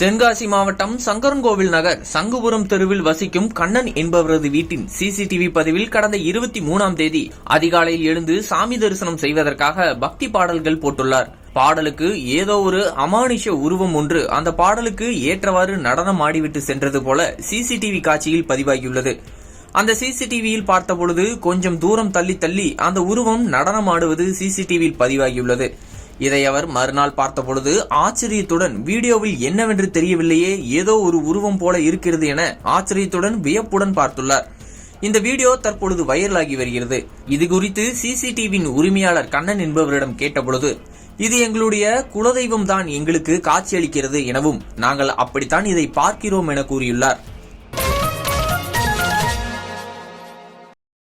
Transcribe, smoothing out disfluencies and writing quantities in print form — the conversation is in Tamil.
தென்காசி மாவட்டம் சங்கரன்கோவில் நகர் சங்குபுரம் தெருவில் வசிக்கும் கண்ணன் என்பவரது வீட்டின் சிசிடிவி பதிவில் கடந்த 23ஆம் தேதி அதிகாலையில் எழுந்து சாமி தரிசனம் செய்வதற்காக பக்தி பாடல்கள் போட்டுள்ளார். பாடலுக்கு ஏதோ ஒரு அமானுஷ உருவம் ஒன்று அந்த பாடலுக்கு ஏற்றவாறு நடனம் ஆடிவிட்டு சென்றது போல சிசிடிவி காட்சியில் பதிவாகியுள்ளது. அந்த சிசிடிவியில் பார்த்தபொழுது கொஞ்சம் தூரம் தள்ளி அந்த உருவம் நடனம் ஆடுவது சிசிடிவியில் பதிவாகியுள்ளது. இதை அவர் மறுநாள் பார்த்தபொழுது ஆச்சரியத்துடன் வீடியோவில் என்னவென்று தெரியவில்லையே, ஏதோ ஒரு உருவம் போல இருக்கிறது என ஆச்சரியத்துடன் வியப்புடன் பார்த்துள்ளார். இந்த வீடியோ தற்பொழுது வைரலாகி வருகிறது. இது குறித்து சிசிடிவியின் உரிமையாளர் கண்ணன் என்பவரிடம் கேட்டபொழுது, இது எங்களுடைய குலதெய்வம் தான் எங்களுக்கு காட்சியளிக்கிறது எனவும் நாங்கள் அப்படித்தான் இதை பார்க்கிறோம் என கூறியுள்ளார்.